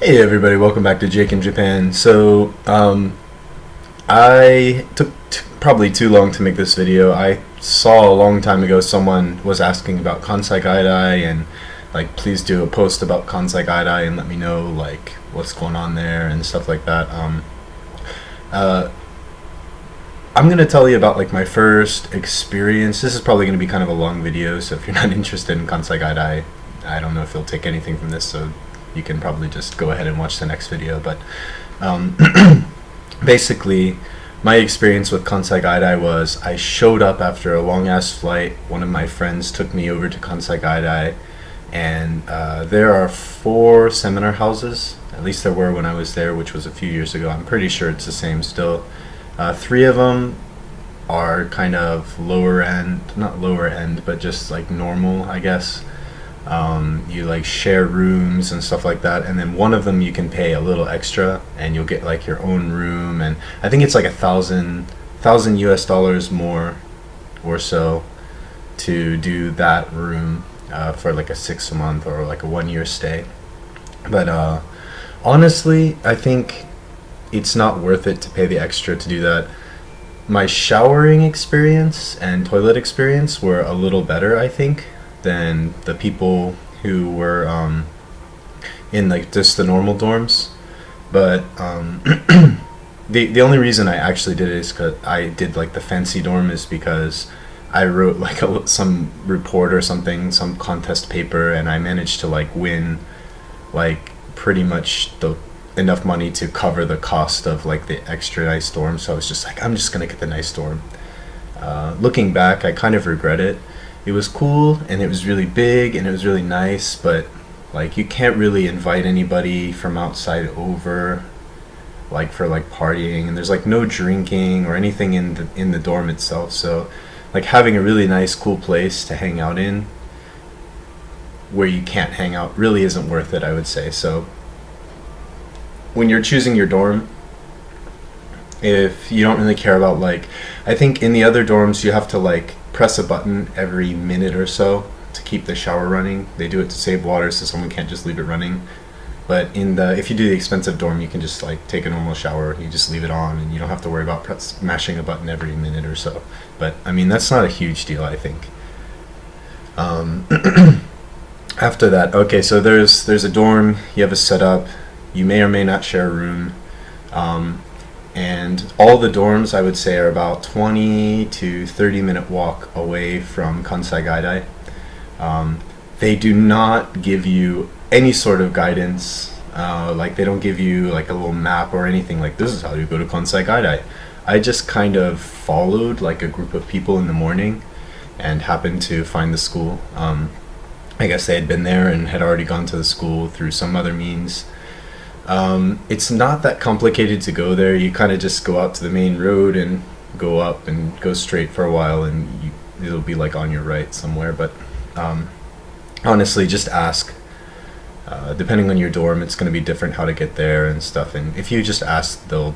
Hey everybody, welcome back to Jake in Japan. I took probably too long to make this video. I saw a long time ago someone was asking about Kansai Gaidai and like please do a post about Kansai Gaidai and let me know like what's going on there and stuff like that. Uh, I'm gonna tell you about like my first experience. This is probably gonna be kind of a long video, so if you're not interested in Kansai Gaidai, I don't know if you'll take anything from this, so you can probably just go ahead and watch the next video. But um, basically, my experience with Kansai Gaidai was I showed up after a long ass flight. One of my friends took me over to Kansai Gaidai, and there are 4 seminar houses. At least there were when I was there, which was a few years ago. I'm pretty sure it's the same still. 3 of them are kind of lower end, not lower end, but just like normal, I guess. You like share rooms and stuff like that, and then one of them you can pay a little extra and you'll get like your own room, and I think it's like a thousand US dollars more or so to do that room for like a 6 month or like a 1 year stay. But honestly, I think it's not worth it to pay the extra to do that. My showering experience and toilet experience were a little better, I think, than the people who were in like just the normal dorms. But the only reason I actually did it is because I did like the fancy dorm is because I wrote like some report or something, some contest paper, and I managed to like win like pretty much the enough money to cover the cost of like the extra nice dorm. So I was just like, I'm just gonna get the nice dorm. Looking back, I kind of regret it. It was cool and it was really big and it was really nice, but like you can't really invite anybody from outside over like for like partying, and there's like no drinking or anything in the dorm itself. So like having a really nice cool place to hang out in where you can't hang out really isn't worth it, I would say. So when you're choosing your dorm, if you don't really care about like, I think in the other dorms you have to like press a button every minute or so to keep the shower running. They do it to save water so someone can't just leave it running. But if you do the expensive dorm, you can just like take a normal shower, you just leave it on and you don't have to worry about mashing a button every minute or so. But I mean, that's not a huge deal, I think. After that, okay, so there's a dorm, you have a setup, you may or may not share a room. And all the dorms, I would say, are about 20 to 30 minute walk away from Kansai Gaidai. They do not give you any sort of guidance. Like they don't give you like a little map or anything like this is how you go to Kansai Gaidai. I just kind of followed like a group of people in the morning and happened to find the school. I guess they had been there and had already gone to the school through some other means. It's not that complicated to go there. You kind of just go out to the main road and go up and go straight for a while, and it'll be like on your right somewhere. But honestly, just ask. Depending on your dorm, it's going to be different how to get there and stuff. And if you just ask, they'll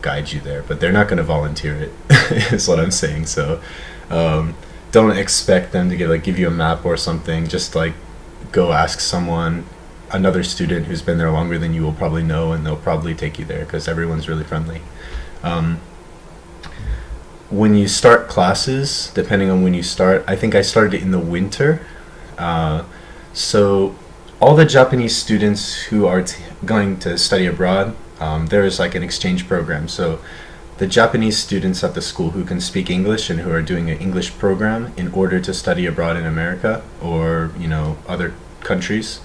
guide you there. But they're not going to volunteer it. Is what I'm saying. So don't expect them to give you a map or something. Just like go ask someone. Another student who's been there longer than you will probably know, and they'll probably take you there because everyone's really friendly. When you start classes, depending on when you start, I think I started in the winter. So all the Japanese students who are going to study abroad, there is like an exchange program. So the Japanese students at the school who can speak English and who are doing an English program in order to study abroad in America or other countries,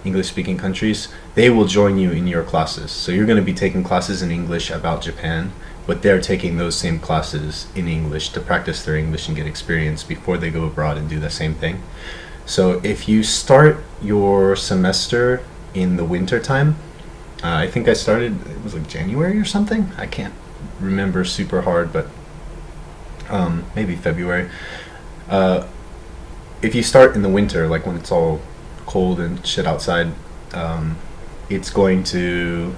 English-speaking countries, they will join you in your classes. So you're going to be taking classes in English about Japan, but they're taking those same classes in English to practice their English and get experience before they go abroad and do the same thing. So if you start your semester in the winter time, I think I started, it was like January or something? I can't remember super hard, but maybe February. If you start in the winter, like when it's all cold and shit outside, it's going to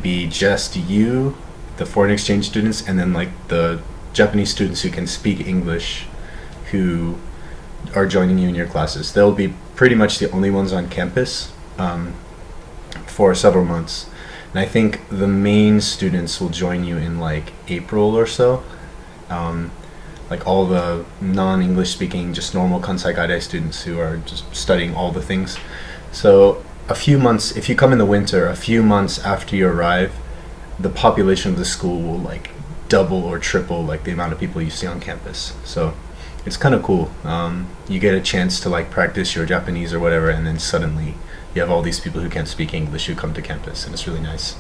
be just you, the foreign exchange students, and then like the Japanese students who can speak English who are joining you in your classes. They'll be pretty much the only ones on campus. for several months. And I think the main students will join you in like April or so. Um, like all the non-English speaking, just normal Kansai Gaidai students who are just studying all the things. So a few months, if you come in the winter, a few months after you arrive, the population of the school will like double or triple like the amount of people you see on campus. So it's kind of cool. You get a chance to like practice your Japanese or whatever, and then suddenly you have all these people who can't speak English who come to campus, and it's really nice.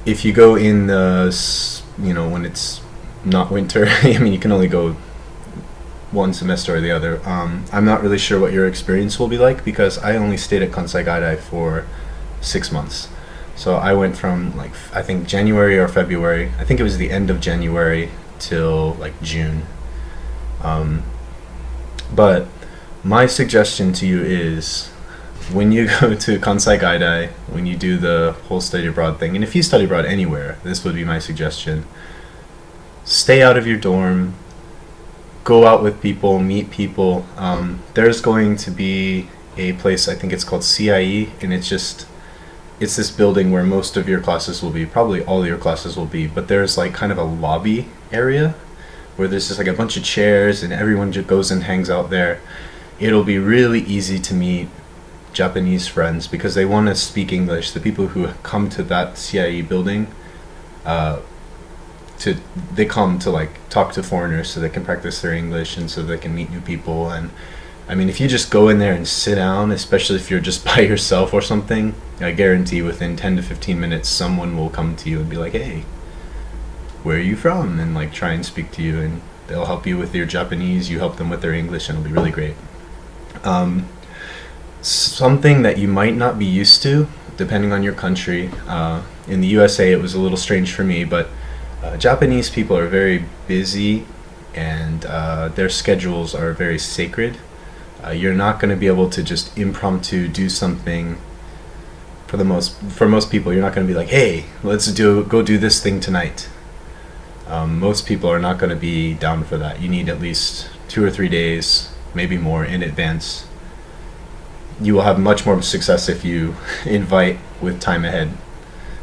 If you go in when it's not winter, I mean, you can only go one semester or the other. I'm not really sure what your experience will be like, because I only stayed at Kansai Gaidai for 6 months. So I went from like I think January or February. I think it was the end of January till like June. But my suggestion to you is, when you go to Kansai Gaidai, when you do the whole study abroad thing, and if you study abroad anywhere, this would be my suggestion. Stay out of your dorm. Go out with people, meet people. There's going to be a place, I think it's called CIE, and it's this building where most of your classes will be, probably all of your classes will be, but there's like kind of a lobby area where there's just like a bunch of chairs and everyone just goes and hangs out there. It'll be really easy to meet Japanese friends because they want to speak English. The people who come to that CIE building, they come to like talk to foreigners so they can practice their English and so they can meet new people. And I mean, if you just go in there and sit down, especially if you're just by yourself or something, I guarantee within 10 to 15 minutes someone will come to you and be like, hey, where are you from? And like try and speak to you, and they'll help you with your Japanese, you help them with their English, and it'll be really great. Something that you might not be used to, depending on your country. In the USA it was a little strange for me, but Japanese people are very busy, and their schedules are very sacred. You're not going to be able to just impromptu do something. For most people, you're not going to be like, hey, let's go do this thing tonight. Most people are not going to be down for that. You need at least 2 or 3 days, maybe more, in advance. You will have much more success if you invite with time ahead,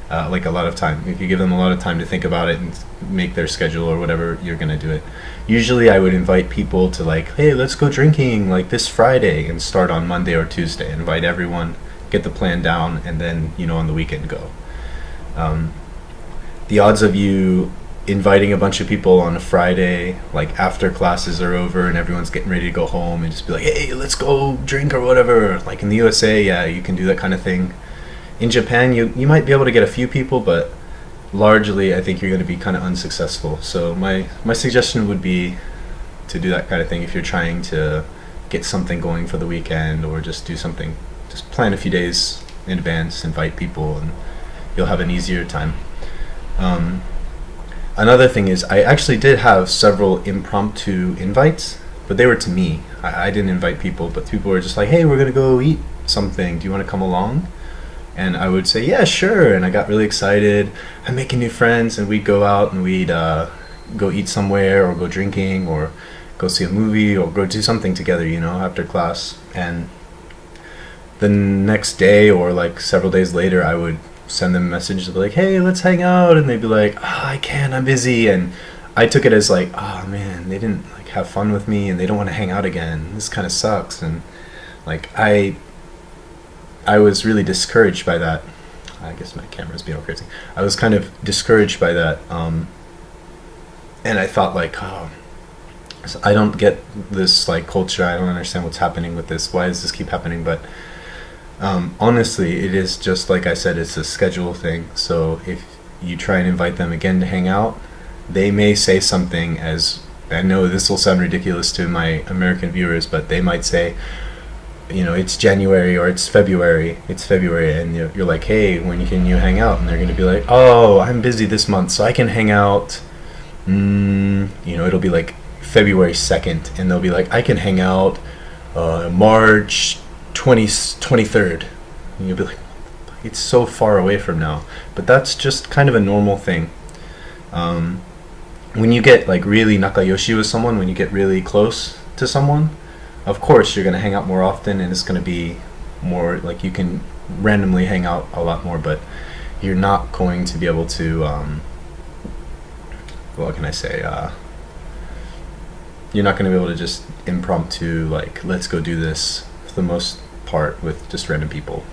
like a lot of time. If you give them a lot of time to think about it and make their schedule or whatever, you're going to do it. Usually I would invite people to like, hey, let's go drinking like this Friday, and start on Monday or Tuesday. Invite everyone, get the plan down, and then, on the weekend go. The odds of you inviting a bunch of people on a Friday, like after classes are over and everyone's getting ready to go home, and just be like, hey, let's go drink or whatever. Like in the USA, yeah, you can do that kind of thing. In Japan, you might be able to get a few people, but largely I think you're going to be kind of unsuccessful. So my suggestion would be to do that kind of thing if you're trying to get something going for the weekend, or just do something. Just plan a few days in advance, invite people, and you'll have an easier time. Another thing is, I actually did have several impromptu invites, but they were to me. I didn't invite people, but people were just like, hey, we're going to go eat something. Do you want to come along? And I would say, yeah, sure. And I got really excited. I'm making new friends, and we'd go out and we'd go eat somewhere, or go drinking, or go see a movie, or go do something together, after class. And the next day, or like several days later, I would send them a message to be like, hey, let's hang out. And they'd be like, I can't, I'm busy. And I took it as like, oh man, they didn't like have fun with me, and they don't want to hang out again. This kind of sucks. And like I was really discouraged by that. I guess my camera's being all crazy. I was kind of discouraged by that, and I thought like, oh, I don't get this like culture. I don't understand what's happening with this. Why does this keep happening? But honestly, it is just like I said, it's a schedule thing. So if you try and invite them again to hang out, they may say something as, I know this will sound ridiculous to my American viewers, but they might say, it's January or it's February, and you're like, hey, when can you hang out? And they're going to be like, oh, I'm busy this month, so I can hang out, it'll be like February 2nd, and they'll be like, I can hang out March 23rd. And you'll be like, it's so far away from now. But that's just kind of a normal thing. When you get like really nakayoshi with someone, when you get really close to someone, of course you're going to hang out more often, and it's going to be more, like you can randomly hang out a lot more, but you're not going to be able to, what can I say, you're not going to be able to just impromptu, like, let's go do this, for the most part, with just random people.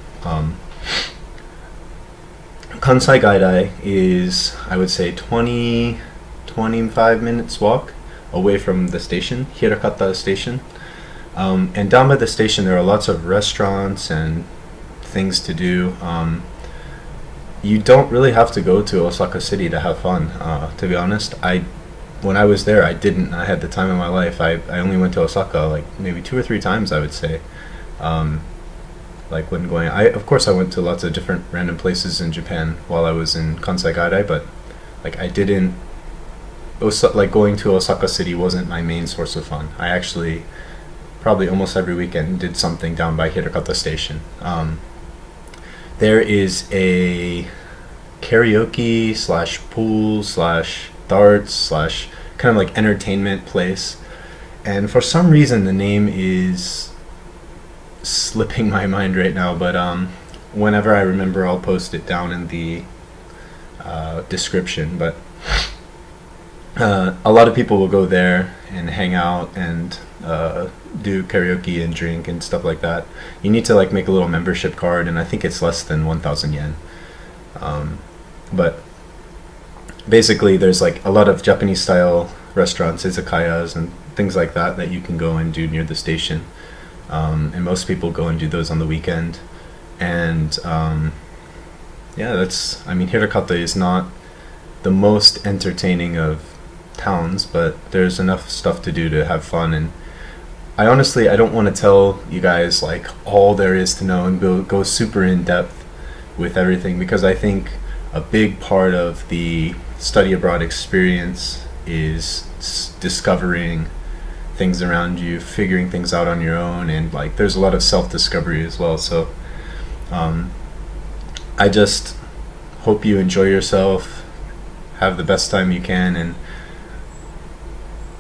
Kansai Gaidai is, I would say, 25 minutes walk away from the station, Hirakata station. And down by the station there are lots of restaurants and things to do. You don't really have to go to Osaka City to have fun, to be honest. When I was there, I didn't. I had the time of my life. I only went to Osaka like maybe 2 or 3 times, I would say. Like when going, of course I went to lots of different random places in Japan while I was in Kansai Gaidai, but like I didn't, like going to Osaka City wasn't my main source of fun. I actually probably almost every weekend did something down by Hirakata station. There is a karaoke slash pool slash darts slash kind of like entertainment place, and for some reason the name is slipping my mind right now, but whenever I remember I'll post it down in the description. But a lot of people will go there and hang out and do karaoke and drink and stuff like that. You need to like make a little membership card, and I think it's less than 1,000 yen. But basically there's like a lot of Japanese style restaurants, izakayas and things like that that you can go and do near the station. And most people go and do those on the weekend. And yeah, I mean, Hirakata is not the most entertaining of towns, but there's enough stuff to do to have fun. And I don't want to tell you guys like all there is to know and go super in depth with everything, because I think a big part of the study abroad experience is discovering things around you, figuring things out on your own, and like there's a lot of self-discovery as well. So I just hope you enjoy yourself, have the best time you can, and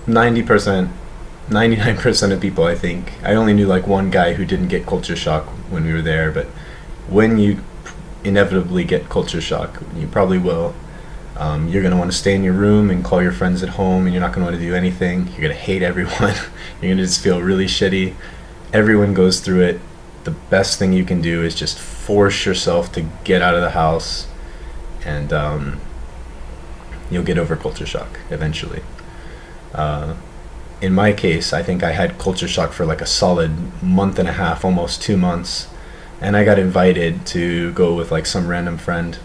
99% of people, I think, I only knew like one guy who didn't get culture shock when we were there, but when you inevitably get culture shock, you probably will, you're going to want to stay in your room and call your friends at home, and you're not going to want to do anything. You're going to hate everyone. You're going to just feel really shitty. Everyone goes through it. The best thing you can do is just force yourself to get out of the house, and you'll get over culture shock eventually. In my case, I think I had culture shock for like a solid month and a half, almost 2 months, and I got invited to go with like some random friend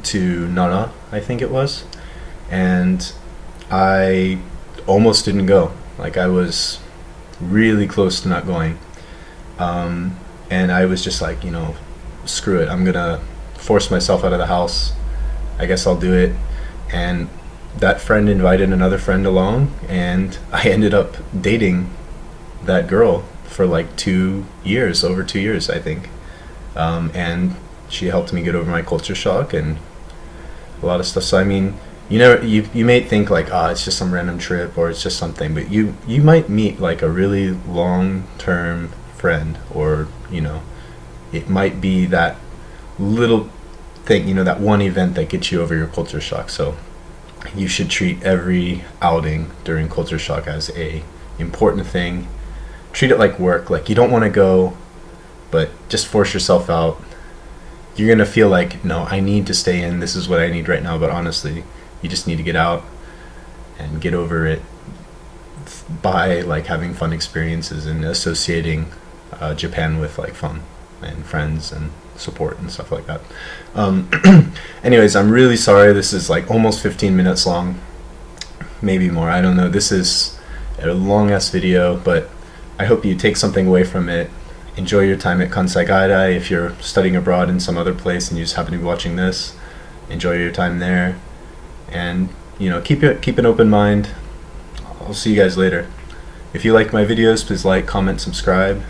to Nara, I think it was, and I almost didn't go. Like I was really close to not going, and I was just like, screw it, I'm gonna force myself out of the house. I guess I'll do it. And that friend invited another friend along, and I ended up dating that girl for like 2 years, over 2 years, I think. And she helped me get over my culture shock and a lot of stuff. So I mean, you may think like, it's just some random trip or it's just something, but you might meet like a really long-term friend, or it might be that little thing, that one event that gets you over your culture shock. So you should treat every outing during culture shock as a important thing. Treat it like work. Like you don't want to go, but just force yourself out. You're gonna feel like, no, I need to stay in, this is what I need right now, but honestly you just need to get out and get over it by like having fun experiences and associating Japan with like fun and friends and support and stuff like that. Anyways, I'm really sorry this is like almost 15 minutes long, maybe more, I don't know. This is a long ass video, but I hope you take something away from it. Enjoy your time at Kansai Gaidai. If you're studying abroad in some other place and you just happen to be watching this, enjoy your time there, and keep an open mind. I'll see you guys later. If you like my videos, please like, comment, subscribe.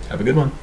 Have a good one.